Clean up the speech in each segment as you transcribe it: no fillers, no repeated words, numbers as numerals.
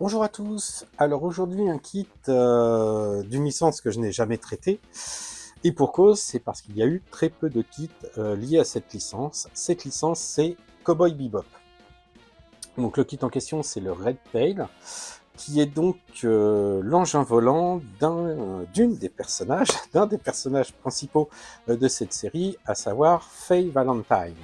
Bonjour à tous. Alors aujourd'hui un kit d'une licence que je n'ai jamais traitée. Et pour cause, c'est parce qu'il y a eu très peu de kits liés à cette licence. Cette licence, c'est Cowboy Bebop. Donc le kit en question, c'est le Red Tail, qui est donc l'engin volant d'une des personnages, d'un des personnages principaux de cette série, à savoir Faye Valentine.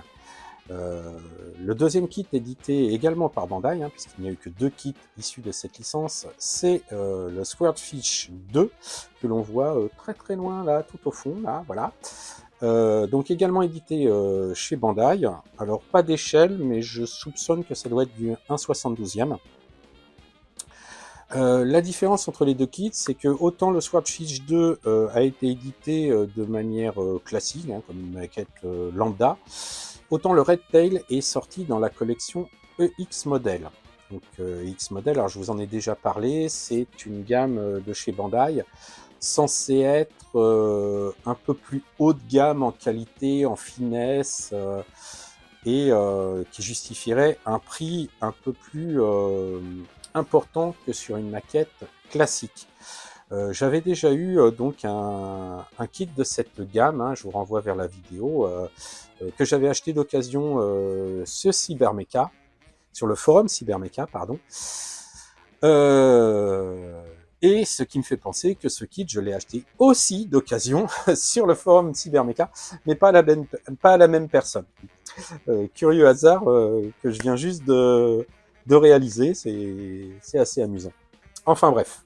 Le deuxième kit édité également par Bandai, puisqu'il n'y a eu que 2 kits issus de cette licence, c'est le Swordfish 2, que l'on voit très très loin là, tout au fond, là, voilà. Donc également édité chez Bandai, alors pas d'échelle, mais je soupçonne que ça doit être du 1/72e. La différence entre les deux kits, c'est que autant le Swordfish 2 a été édité de manière classique, comme une maquette lambda, autant le Red Tail est sorti dans la collection EX Model. Donc EX Model, alors je vous en ai déjà parlé, c'est une gamme de chez Bandai, censée être un peu plus haut de gamme en qualité, en finesse, et qui justifierait un prix un peu plus important que sur une maquette classique. J'avais déjà eu donc un kit de cette gamme, je vous renvoie vers la vidéo, que j'avais acheté d'occasion sur Cybermecha, sur le forum Cybermecha, pardon. Et ce qui me fait penser que ce kit, je l'ai acheté aussi d'occasion sur le forum Cybermecha, mais pas à la même personne. Curieux hasard que je viens juste de réaliser, c'est assez amusant. Enfin bref.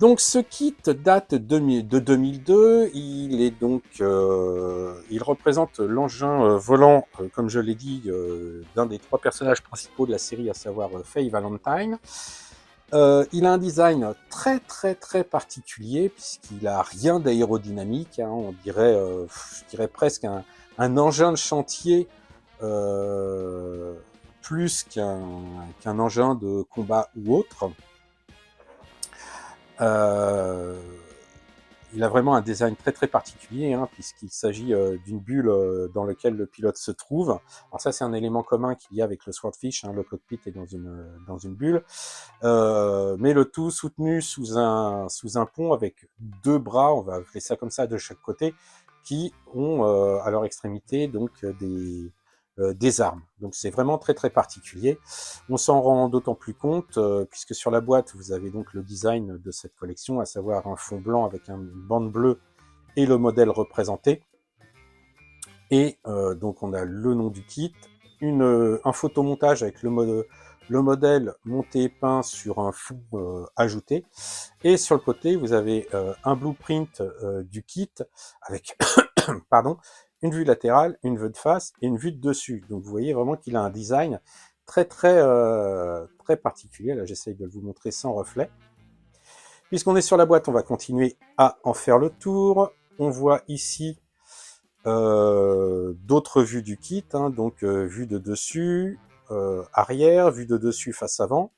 Donc ce kit date de 2002, il représente l'engin volant, comme je l'ai dit, d'un des 3 personnages principaux de la série, à savoir Faye Valentine. Il a un design très très très particulier, puisqu'il a rien d'aérodynamique, on dirait, je dirais presque un engin de chantier, plus qu'un engin de combat ou autre. Il a vraiment un design très très particulier, puisqu'il s'agit d'une bulle dans laquelle le pilote se trouve. Alors ça, c'est un élément commun qu'il y a avec le Swordfish, le cockpit est dans une bulle, mais le tout soutenu sous un pont avec 2 bras, on va appeler ça comme ça, de chaque côté, qui ont à leur extrémité donc des armes. Donc c'est vraiment très très particulier. On s'en rend d'autant plus compte puisque sur la boîte vous avez donc le design de cette collection, à savoir un fond blanc avec une bande bleue et le modèle représenté. Et donc on a le nom du kit, un photomontage avec le modèle monté et peint sur un fond ajouté. Et sur le côté, vous avez un blueprint du kit avec pardon, une vue latérale, une vue de face et une vue de dessus. Donc vous voyez vraiment qu'il a un design très très très particulier. Là, j'essaye de vous montrer sans reflet. Puisqu'on est sur la boîte, on va continuer à en faire le tour. On voit ici d'autres vues du kit, donc vue de dessus, arrière, vue de dessus face avant.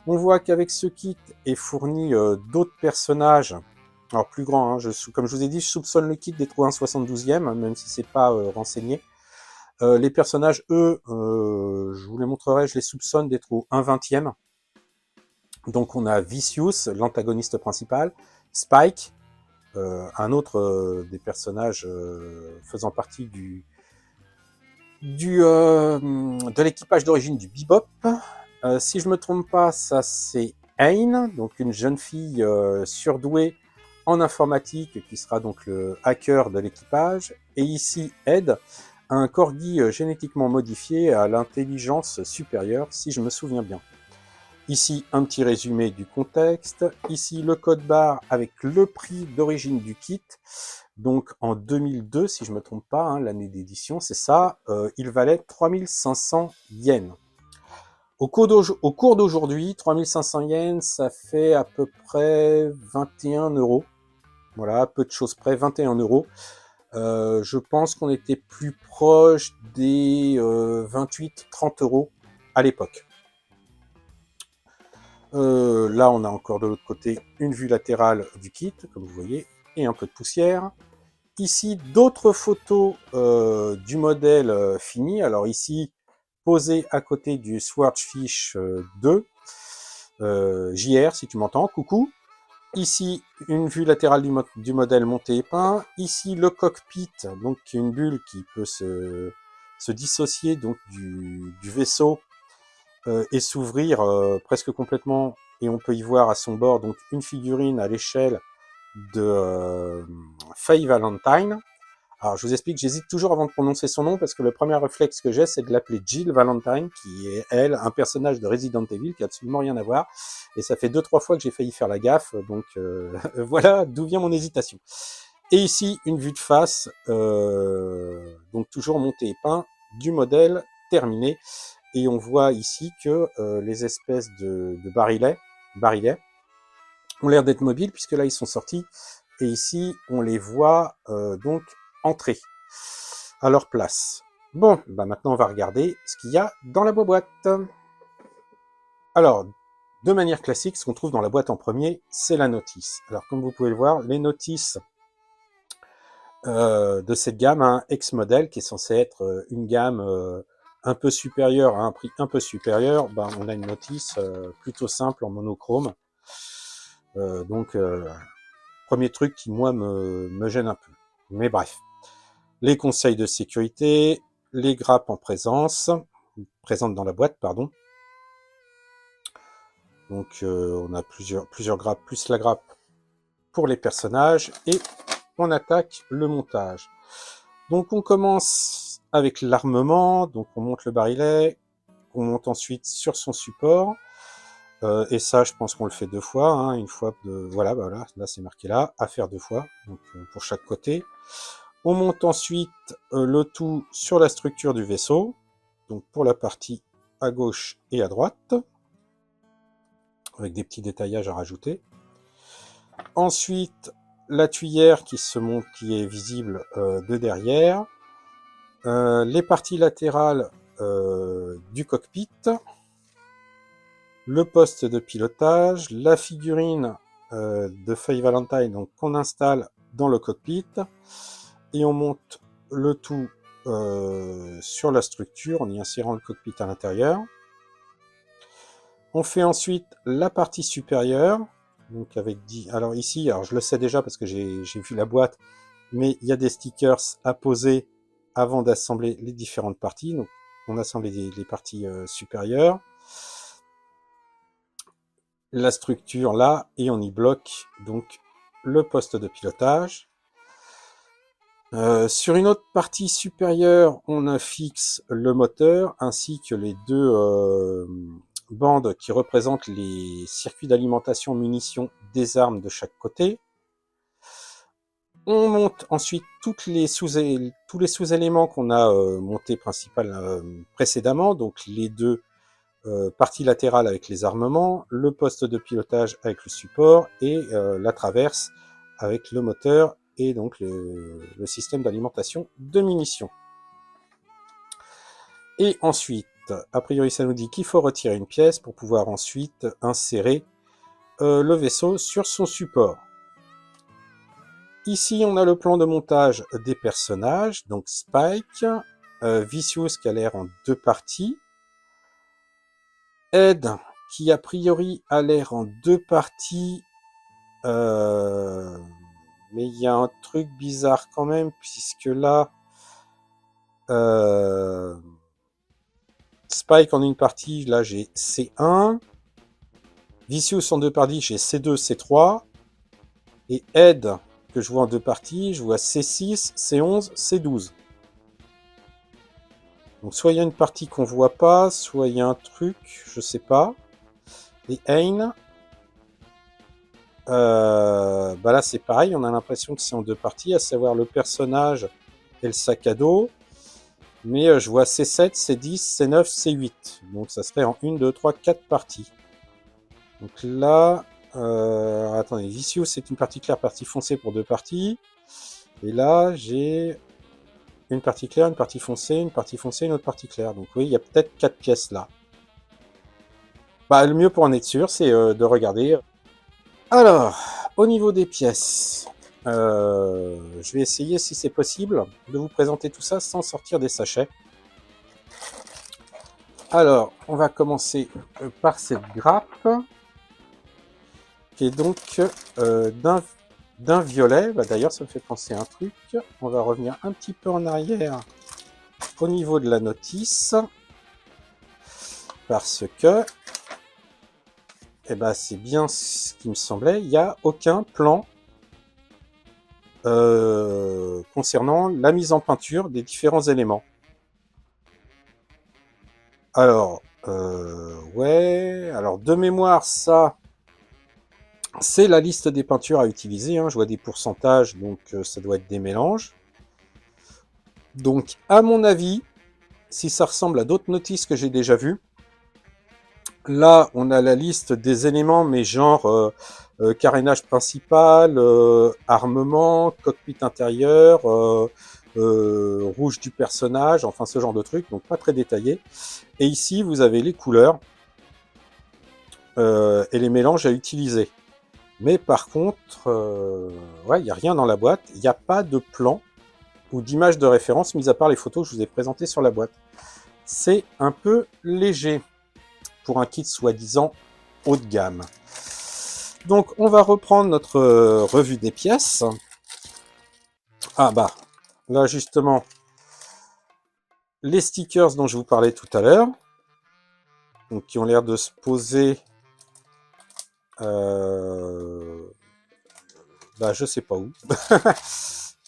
On voit qu'avec ce kit est fourni d'autres personnages, alors plus grands, comme je vous ai dit, je soupçonne le kit d'être au 1/72e, même si c'est pas renseigné. Les personnages, eux, je vous les montrerai, je les soupçonne d'être au 1/20e. Donc on a Vicious, l'antagoniste principal, Spike, un autre des personnages faisant partie de l'équipage d'origine du Bebop. Si je me trompe pas, ça c'est Ain, donc une jeune fille surdouée en informatique qui sera donc le hacker de l'équipage. Et ici Ed, un corgi génétiquement modifié à l'intelligence supérieure, si je me souviens bien. Ici, un petit résumé du contexte. Ici, le code barre avec le prix d'origine du kit. Donc, en 2002, si je ne me trompe pas, l'année d'édition, c'est ça, il valait 3500 yens. Au cours d'aujourd'hui, 3500 yens, ça fait à peu près 21 €. Voilà, peu de choses près, 21 €. Je pense qu'on était plus proche des 28-30 € à l'époque. Là, on a encore de l'autre côté une vue latérale du kit, comme vous voyez, et un peu de poussière. Ici, d'autres photos du modèle fini. Alors ici, posé à côté du Swordfish 2. JR, si tu m'entends, coucou. Ici, une vue latérale du modèle monté et peint. Ici, le cockpit, donc une bulle qui peut se dissocier donc du vaisseau et s'ouvrir presque complètement. Et on peut y voir à son bord donc une figurine à l'échelle de Faye Valentine. Alors, je vous explique, j'hésite toujours avant de prononcer son nom parce que le premier réflexe que j'ai, c'est de l'appeler Jill Valentine, qui est, elle, un personnage de Resident Evil qui a absolument rien à voir. Et ça fait 2-3 fois que j'ai failli faire la gaffe, donc voilà d'où vient mon hésitation. Et ici, une vue de face, donc toujours monté et peint, du modèle terminé. Et on voit ici que les espèces de barillets ont l'air d'être mobiles, puisque là, ils sont sortis. Et ici, on les voit donc entrer à leur place. Bon, bah maintenant, on va regarder ce qu'il y a dans la boîte. Alors, de manière classique, ce qu'on trouve dans la boîte en premier, c'est la notice. Alors, comme vous pouvez le voir, les notices de cette gamme, hein, X-Model, qui est censée être une gamme un peu supérieure, à un prix un peu supérieur, ben, on a une notice plutôt simple en monochrome. Donc, premier truc qui, moi, me gêne un peu. Mais bref. Les conseils de sécurité, les grappes en présentes dans la boîte, pardon. Donc, on a plusieurs grappes, plus la grappe pour les personnages, et on attaque le montage. Donc, on commence avec l'armement, donc on monte le barillet, on monte ensuite sur son support, et ça, je pense qu'on le fait 2 fois, hein, une fois de, voilà, là c'est marqué là, à faire 2 fois, donc pour chaque côté. On monte ensuite le tout sur la structure du vaisseau, donc pour la partie à gauche et à droite, avec des petits détaillages à rajouter. Ensuite, la tuyère qui se monte, qui est visible de derrière, les parties latérales du cockpit, le poste de pilotage, la figurine de Faye Valentine, donc qu'on installe dans le cockpit, et on monte le tout sur la structure en y insérant le cockpit à l'intérieur. On fait ensuite la partie supérieure, donc avec alors ici, alors je le sais déjà parce que j'ai vu la boîte, mais il y a des stickers à poser avant d'assembler les différentes parties. Donc on assemble les parties supérieures, la structure là, et on y bloque donc le poste de pilotage. Sur une autre partie supérieure, on fixe le moteur ainsi que les 2 bandes qui représentent les circuits d'alimentation munitions des armes de chaque côté. On monte ensuite tous les sous-éléments qu'on a montés précédemment, donc les 2 parties latérales avec les armements, le poste de pilotage avec le support et la traverse avec le moteur et donc le système d'alimentation de munitions. Et ensuite, a priori ça nous dit qu'il faut retirer une pièce pour pouvoir ensuite insérer le vaisseau sur son support. Ici on a le plan de montage des personnages, donc Spike, Vicious qui a l'air en 2 parties, Ed qui a priori a l'air en 2 parties, mais il y a un truc bizarre quand même, puisque là, Spike en une partie, là j'ai C1, Vicious en 2 parties, j'ai C2, C3, et Ed, que je vois en 2 parties, je vois C6, C11, C12. Donc soit il y a une partie qu'on voit pas, soit il y a un truc, je sais pas. Et Ain, bah là c'est pareil, on a l'impression que c'est en 2 parties, à savoir le personnage et le sac à dos. Mais je vois C7, C10, C9, C8. Donc ça serait en 1, 2, 3, 4 parties. Donc là, attendez, Vicious c'est une partie claire, partie foncée pour 2 parties. Et là j'ai une partie claire, une partie foncée, une autre partie claire. Donc oui, il y a peut-être 4 pièces là. Bah, le mieux pour en être sûr, c'est de regarder. Alors, au niveau des pièces, je vais essayer, si c'est possible, de vous présenter tout ça sans sortir des sachets. Alors, on va commencer par cette grappe. qui est donc d'un violet. Bah, d'ailleurs, ça me fait penser à un truc. On va revenir un petit peu en arrière au niveau de la notice. Parce que, eh ben, c'est bien ce qui me semblait, il n'y a aucun plan concernant la mise en peinture des différents éléments. Alors, ouais, alors de mémoire, ça, c'est la liste des peintures à utiliser, hein. Je vois des pourcentages, donc ça doit être des mélanges. Donc, à mon avis, si ça ressemble à d'autres notices que j'ai déjà vues, là, on a la liste des éléments, mais genre carénage principal, armement, cockpit intérieur, rouge du personnage, enfin ce genre de trucs, donc pas très détaillé. Et ici, vous avez les couleurs et les mélanges à utiliser. Mais par contre, ouais, il n'y a rien dans la boîte, il n'y a pas de plan ou d'image de référence, mis à part les photos que je vous ai présentées sur la boîte. C'est un peu léger pour un kit soi-disant haut de gamme. Donc on va reprendre notre revue des pièces. Ah bah, là justement, les stickers dont je vous parlais tout à l'heure, donc qui ont l'air de se poser, bah je sais pas où.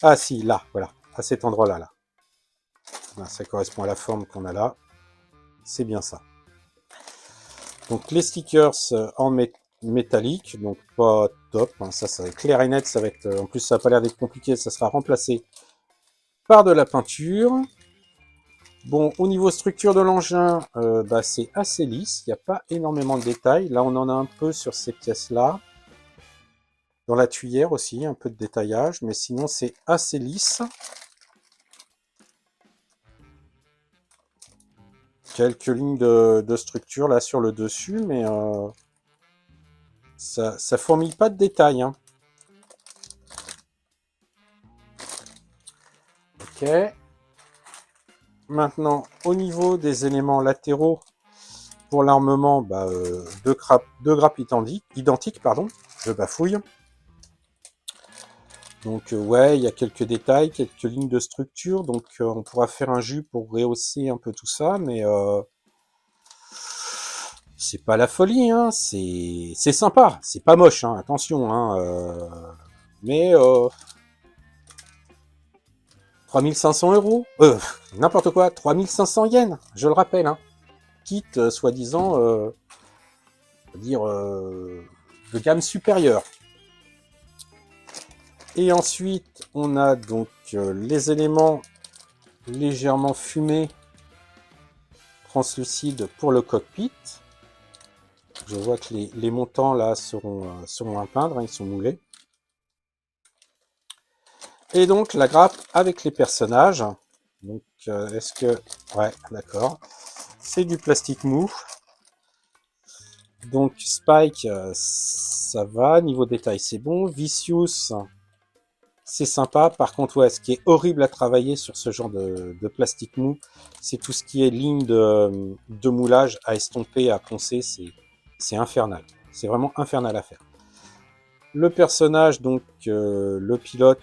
Ah si, là, voilà, à cet endroit-là, là. Voilà, ça correspond à la forme qu'on a là. C'est bien ça. Donc les stickers en métallique, donc pas top, hein, ça va être clair et net, ça va être, en plus ça n'a pas l'air d'être compliqué, ça sera remplacé par de la peinture. Bon, au niveau structure de l'engin, bah, c'est assez lisse, il n'y a pas énormément de détails. Là, on en a un peu sur ces pièces-là. Dans la tuyère aussi, un peu de détaillage, mais sinon c'est assez lisse. Quelques lignes de structure là sur le dessus, mais ça fourmille pas de détails, hein. Ok. Maintenant, au niveau des éléments latéraux, pour l'armement, bah, deux grappes identiques, pardon, je bafouille. Donc ouais, il y a quelques détails, quelques lignes de structure, donc on pourra faire un jus pour rehausser un peu tout ça, mais c'est pas la folie, hein, c'est sympa, c'est pas moche, hein, attention, hein, mais 3500 €, n'importe quoi, 3500 yens, je le rappelle, hein, kit soi-disant, dire de gamme supérieure. Et ensuite, on a donc les éléments légèrement fumés, translucides pour le cockpit. Je vois que les montants là seront à peindre, hein, ils sont moulés. Et donc la grappe avec les personnages. Donc est-ce que... Ouais, d'accord. C'est du plastique mou. Donc Spike, ça va. Niveau détail, c'est bon. Vicious, c'est sympa. Par contre, ouais, ce qui est horrible à travailler sur ce genre de plastique mou, c'est tout ce qui est ligne de moulage à estomper, à poncer. C'est infernal. C'est vraiment infernal à faire. Le personnage, donc le pilote,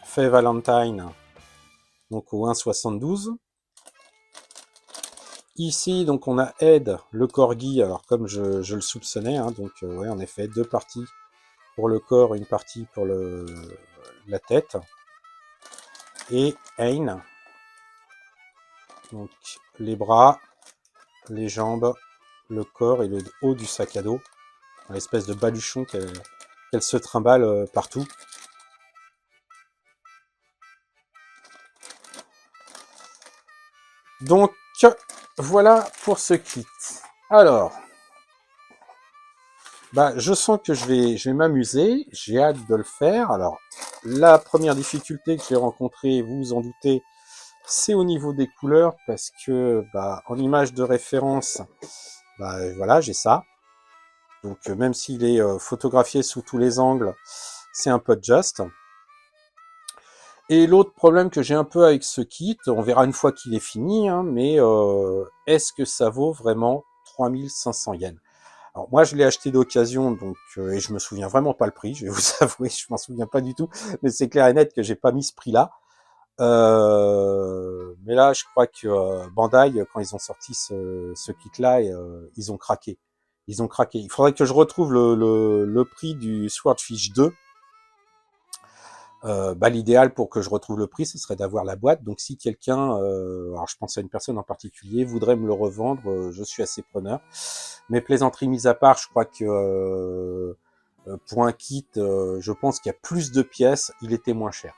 Faye Valentine, donc au 1,72. Ici, donc on a Ed, le corgi, alors comme je le soupçonnais, hein, donc ouais, en effet, deux parties pour le corps, une partie pour la tête. Et Ain, donc les bras, les jambes, le corps et le haut du sac à dos, l'espèce de baluchon qu'elle se trimballe partout. Donc voilà pour ce kit. Alors, bah, je sens que je vais m'amuser, j'ai hâte de le faire. Alors, la première difficulté que j'ai rencontrée, vous vous en doutez, c'est au niveau des couleurs, parce que bah, en image de référence, bah, voilà, j'ai ça. Donc même s'il est photographié sous tous les angles, c'est un peu just. Et l'autre problème que j'ai un peu avec ce kit, on verra une fois qu'il est fini, hein, mais est-ce que ça vaut vraiment 3500 yens? Alors moi, je l'ai acheté d'occasion, donc et je me souviens vraiment pas le prix, je vais vous avouer, je m'en souviens pas du tout, mais c'est clair et net que j'ai pas mis ce prix-là. Mais là, je crois que Bandai, quand ils ont sorti ce kit-là, ils ont craqué. Ils ont craqué. Il faudrait que je retrouve le prix du Swordfish 2. L'idéal pour que je retrouve le prix, ce serait d'avoir la boîte. Donc si quelqu'un, alors je pense à une personne en particulier, voudrait me le revendre, je suis assez preneur. Mais plaisanteries mises à part, je crois que pour un kit, je pense qu'il y a plus de pièces, il était moins cher.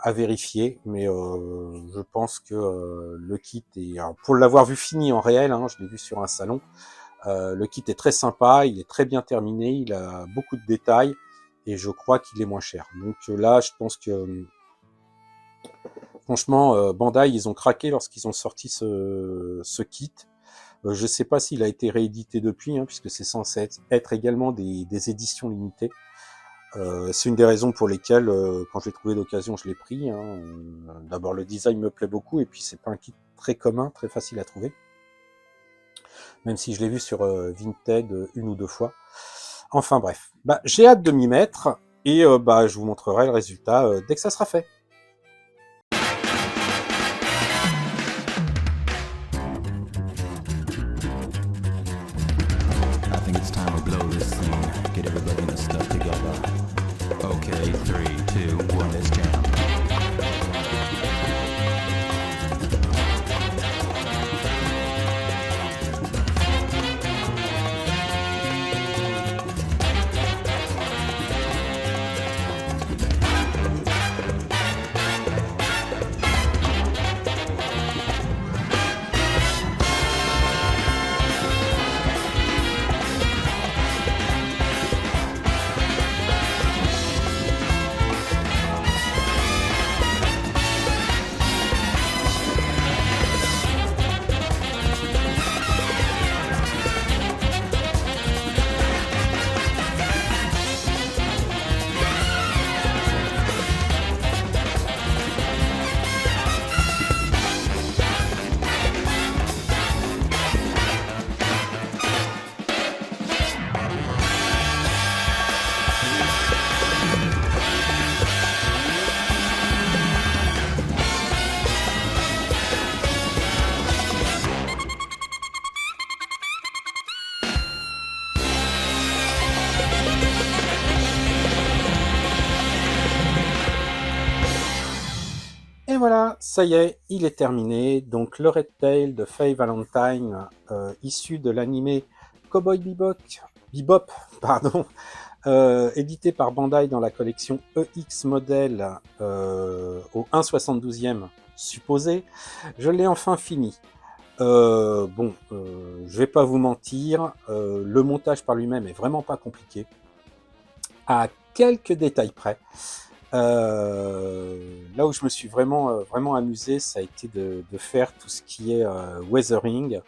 À vérifier, mais je pense que le kit est, alors, pour l'avoir vu fini en réel, hein, je l'ai vu sur un salon, le kit est très sympa, il est très bien terminé, il a beaucoup de détails, et je crois qu'il est moins cher. Donc là, je pense que franchement, Bandai, ils ont craqué lorsqu'ils ont sorti ce kit. Je sais pas s'il a été réédité depuis, hein, puisque c'est censé être également des éditions limitées. C'est une des raisons pour lesquelles, quand j'ai trouvé l'occasion, je l'ai pris. Hein. D'abord, le design me plaît beaucoup, et puis c'est pas un kit très commun, très facile à trouver. Même si je l'ai vu sur Vinted une ou deux fois. Enfin bref, j'ai hâte de m'y mettre, et je vous montrerai le résultat dès que ça sera fait. I think it's time we blow this scene. Get everybody in the stuff together. Okay, 3, 2, 1, let's jam. Et voilà, ça y est, il est terminé. Donc le Red Tail de Faye Valentine, issu de l'animé Cowboy Bebop, pardon, édité par Bandai dans la collection EX Model au 1/72e supposé. Je l'ai enfin fini. Je vais pas vous mentir, le montage par lui-même est vraiment pas compliqué, à quelques détails près. Là où je me suis vraiment amusé, ça a été de faire tout ce qui est weathering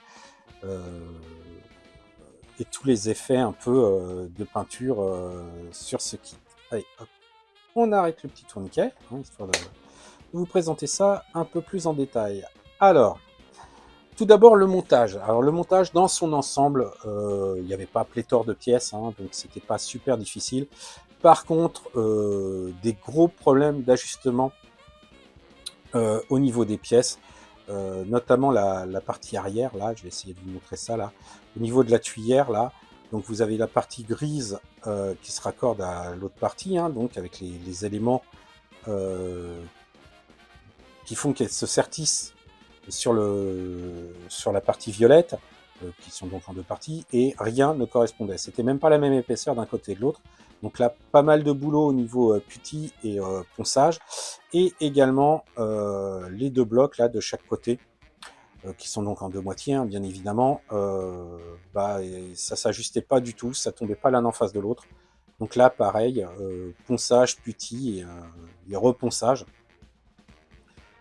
et tous les effets un peu de peinture sur ce kit. Allez, hop, on arrête le petit tourniquet, hein, histoire de vous présenter ça un peu plus en détail. Alors, tout d'abord le montage. Alors le montage dans son ensemble, il n'y avait pas pléthore de pièces, hein, donc c'était pas super difficile. Par contre, des gros problèmes d'ajustement au niveau des pièces, notamment la partie arrière, là, je vais essayer de vous montrer ça, là, au niveau de la tuyère, là, donc vous avez la partie grise qui se raccorde à l'autre partie, hein, donc avec les éléments qui font qu'elle se sertissent sur la partie violette, qui sont donc en deux parties, et rien ne correspondait. C'était même pas la même épaisseur d'un côté et de l'autre. Donc là, pas mal de boulot au niveau putty et ponçage, et également les deux blocs là de chaque côté, qui sont donc en deux moitiés, hein, bien évidemment. Ça s'ajustait pas du tout, ça tombait pas l'un en face de l'autre. Donc là, pareil, ponçage, putty et reponçage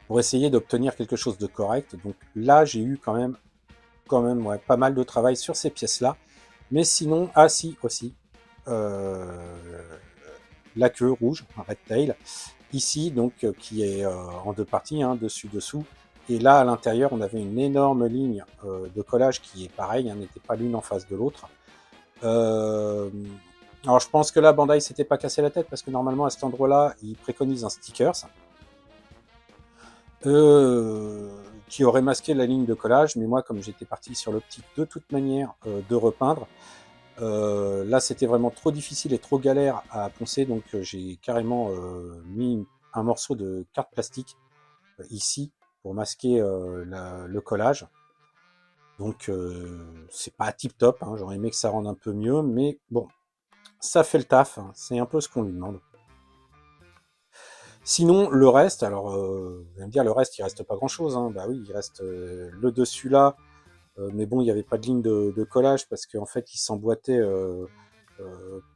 pour essayer d'obtenir quelque chose de correct. Donc là, j'ai eu quand même pas mal de travail sur ces pièces-là. Mais sinon, aussi, la queue rouge, un red tail, ici, donc, qui est en deux parties, hein, dessus-dessous, Et là, à l'intérieur, on avait une énorme ligne de collage qui est pareil, hein, n'était pas l'une en face de l'autre. Alors je pense que là, Bandai s'était pas cassé la tête parce que normalement à cet endroit-là, ils préconisent un stickers qui aurait masqué la ligne de collage. Mais moi, comme j'étais parti sur l'optique de toute manière de repeindre, là c'était vraiment trop difficile et trop galère à poncer, donc j'ai carrément mis un morceau de carte plastique ici pour masquer le collage. Donc c'est pas tip top, hein, j'aurais aimé que ça rende un peu mieux, mais bon, ça fait le taf, hein, c'est un peu ce qu'on lui demande. Sinon, le reste, alors vous allez me dire, le reste, il reste pas grand chose, hein. Bah oui, il reste le dessus là, mais bon, il n'y avait pas de ligne de collage parce qu'en fait, ils s'emboîtaient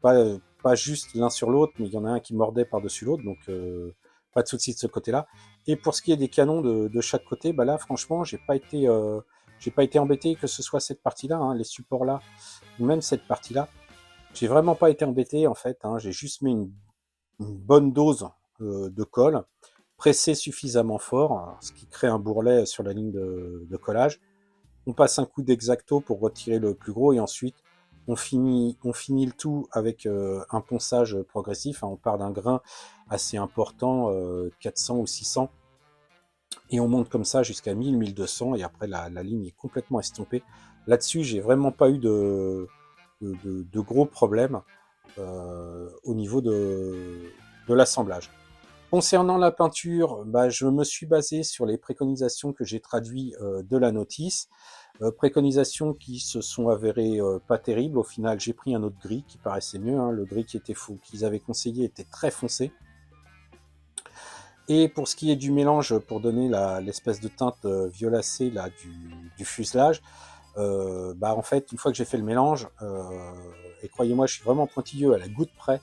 pas juste l'un sur l'autre, mais il y en a un qui mordait par-dessus l'autre, donc pas de souci de ce côté-là. Et pour ce qui est des canons de chaque côté, bah là, franchement, j'ai pas été embêté que ce soit cette partie-là, hein, les supports là, ou même cette partie-là. J'ai vraiment pas été embêté en fait, hein, j'ai juste mis une bonne dose de colle, pressé suffisamment fort, ce qui crée un bourrelet sur la ligne de collage. On passe un coup d'exacto pour retirer le plus gros et ensuite on finit le tout avec un ponçage progressif, hein. On part d'un grain assez important, 400 ou 600, et on monte comme ça jusqu'à 1000, 1200, et après la ligne est complètement estompée. Là-dessus, j'ai vraiment pas eu de gros problèmes au niveau de l'assemblage. Concernant la peinture, bah, je me suis basé sur les préconisations que j'ai traduites de la notice, préconisations qui se sont avérées pas terribles. Au final, j'ai pris un autre gris qui paraissait mieux, hein. Le gris qui était fou, qu'ils avaient conseillé était très foncé. Et pour ce qui est du mélange, pour donner l'espèce de teinte violacée là, du fuselage, bah, en fait, une fois que j'ai fait le mélange, et croyez-moi, je suis vraiment pointilleux à la goutte près,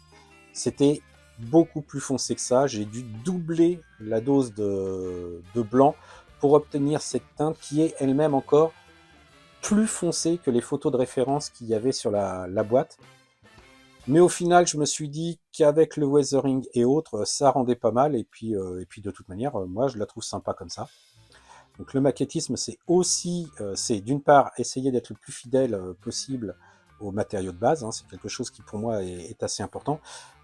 c'était beaucoup plus foncé que ça. J'ai dû doubler la dose de blanc pour obtenir cette teinte qui est elle-même encore plus foncée que les photos de référence qu'il y avait sur la boîte. Mais au final, je me suis dit qu'avec le weathering et autres, ça rendait pas mal. Et puis de toute manière, moi, je la trouve sympa comme ça. Donc le maquettisme, c'est aussi, c'est d'une part essayer d'être le plus fidèle possible aux matériaux de base, hein, c'est quelque chose qui pour moi est assez important,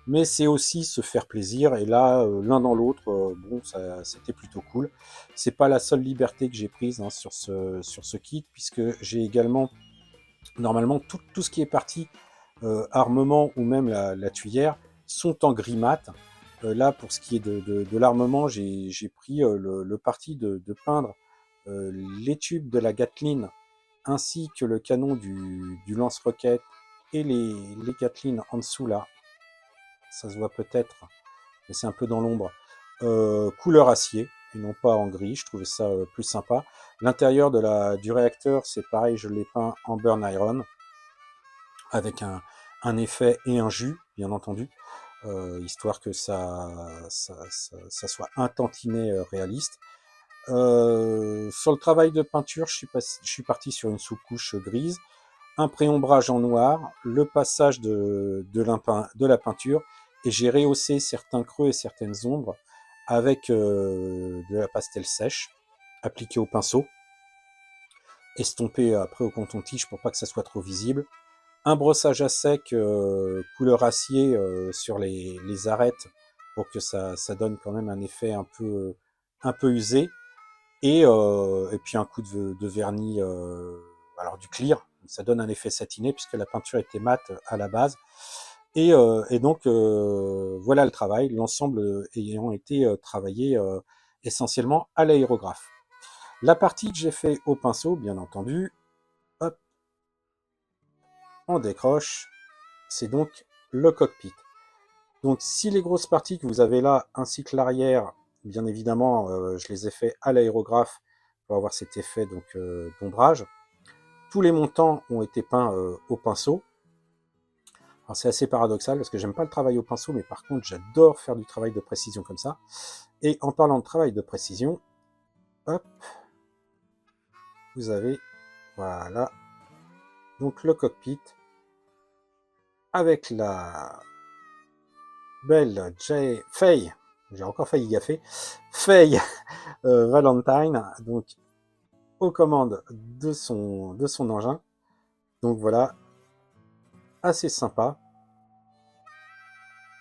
mais c'est aussi se faire plaisir, et là, l'un dans l'autre, bon, c'était plutôt cool. C'est pas la seule liberté que j'ai prise, hein, sur ce kit, puisque j'ai également, normalement, tout ce qui est parti armement ou même la tuyère sont en gris mat. Là, pour ce qui est de l'armement, j'ai pris le parti de peindre les tubes de la Gatling ainsi que le canon du lance-roquette et les Gatling en dessous là. Ça se voit peut-être, mais c'est un peu dans l'ombre. Couleur acier et non pas en gris, je trouvais ça plus sympa. L'intérieur du réacteur, c'est pareil, je l'ai peint en burn iron avec un effet et un jus, bien entendu, histoire que ça soit un tantinet réaliste. Sur le travail de peinture, je suis parti sur une sous-couche grise, un préombrage en noir, le passage de la peinture, et j'ai rehaussé certains creux et certaines ombres avec de la pastel sèche appliquée au pinceau, estompée après au coton-tige pour pas que ça soit trop visible. Un brossage à sec couleur acier sur les arêtes pour que ça donne quand même un effet un peu usé. Et puis un coup de vernis, alors du clear, ça donne un effet satiné puisque la peinture était mate à la base. Et donc voilà le travail, l'ensemble ayant été travaillé essentiellement à l'aérographe. La partie que j'ai fait au pinceau, bien entendu, hop, on décroche, c'est donc le cockpit. Donc si les grosses parties que vous avez là, ainsi que l'arrière, bien évidemment, je les ai fait à l'aérographe pour avoir cet effet donc d'ombrage. Tous les montants ont été peints au pinceau. Alors c'est assez paradoxal parce que j'aime pas le travail au pinceau, mais par contre j'adore faire du travail de précision comme ça. Et en parlant de travail de précision, hop, vous avez, voilà, donc le cockpit avec la belle Faye j'ai encore failli gaffer, Faye Valentine, donc aux commandes de son engin. Donc voilà, assez sympa.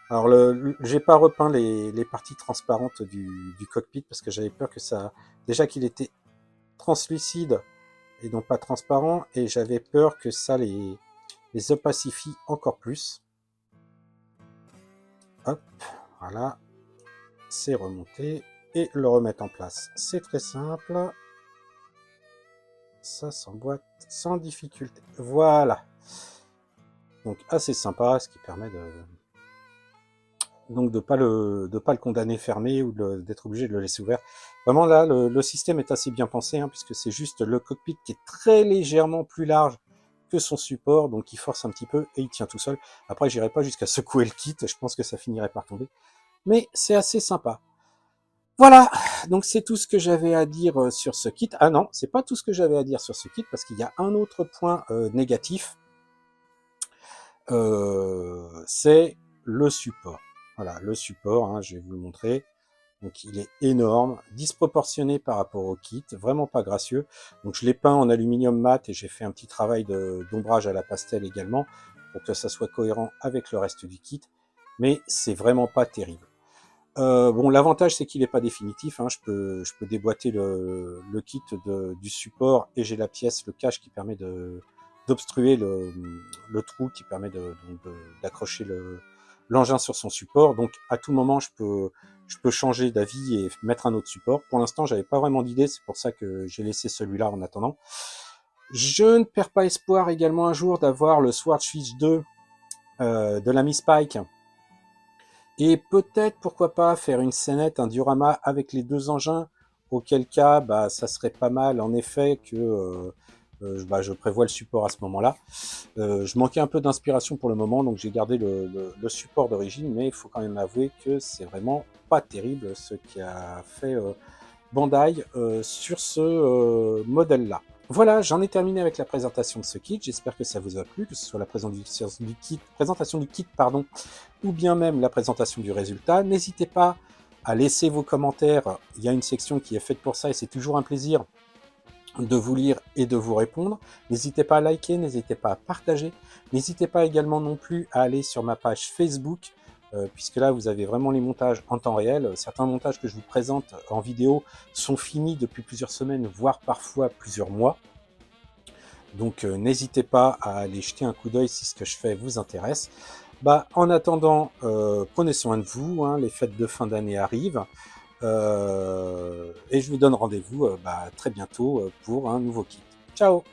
Alors, j'ai pas repeint les parties transparentes du cockpit parce que j'avais peur que ça... Déjà qu'il était translucide et non pas transparent, et j'avais peur que ça les opacifie encore plus. Hop, voilà, c'est remonté, et le remettre en place. C'est très simple. Ça s'emboîte sans difficulté. Voilà. Donc assez sympa, ce qui permet donc de pas le condamner fermé ou d'être obligé de le laisser ouvert. Vraiment là, le système est assez bien pensé, hein, puisque c'est juste le cockpit qui est très légèrement plus large que son support, donc il force un petit peu et il tient tout seul. Après, j'irai pas jusqu'à secouer le kit, je pense que ça finirait par tomber, mais c'est assez sympa. Voilà, donc c'est tout ce que j'avais à dire sur ce kit. Ah non, c'est pas tout ce que j'avais à dire sur ce kit, parce qu'il y a un autre point négatif, c'est le support. Voilà, le support, hein, je vais vous le montrer. Donc il est énorme, disproportionné par rapport au kit, vraiment pas gracieux. Donc je l'ai peint en aluminium mat et j'ai fait un petit travail d'ombrage à la pastel également pour que ça soit cohérent avec le reste du kit. Mais c'est vraiment pas terrible. Bon, l'avantage c'est qu'il n'est pas définitif, hein. Je peux déboîter le kit du support et j'ai la pièce, le cache qui permet d'obstruer le trou qui permet d'accrocher l'engin sur son support. Donc à tout moment je peux changer d'avis et mettre un autre support. Pour l'instant j'avais pas vraiment d'idée, c'est pour ça que j'ai laissé celui-là en attendant. Je ne perds pas espoir également un jour d'avoir le Swordfish 2 de l'ami Spike. Et peut-être, pourquoi pas, faire une scénette, un diorama avec les deux engins, auquel cas, bah, ça serait pas mal, en effet, que je prévois le support à ce moment-là. Je manquais un peu d'inspiration pour le moment, donc j'ai gardé le support d'origine, mais il faut quand même avouer que c'est vraiment pas terrible ce qu'a fait Bandai sur ce modèle-là. Voilà, j'en ai terminé avec la présentation de ce kit. J'espère que ça vous a plu, que ce soit la présentation du kit, pardon, ou bien même la présentation du résultat. N'hésitez pas à laisser vos commentaires. Il y a une section qui est faite pour ça et c'est toujours un plaisir de vous lire et de vous répondre. N'hésitez pas à liker, n'hésitez pas à partager. N'hésitez pas également non plus à aller sur ma page Facebook, puisque là vous avez vraiment les montages en temps réel. Certains montages que je vous présente en vidéo sont finis depuis plusieurs semaines, voire parfois plusieurs mois. Donc n'hésitez pas à aller jeter un coup d'œil si ce que je fais vous intéresse. En attendant, prenez soin de vous, hein, les fêtes de fin d'année arrivent. Et je vous donne rendez-vous très bientôt pour un nouveau kit. Ciao!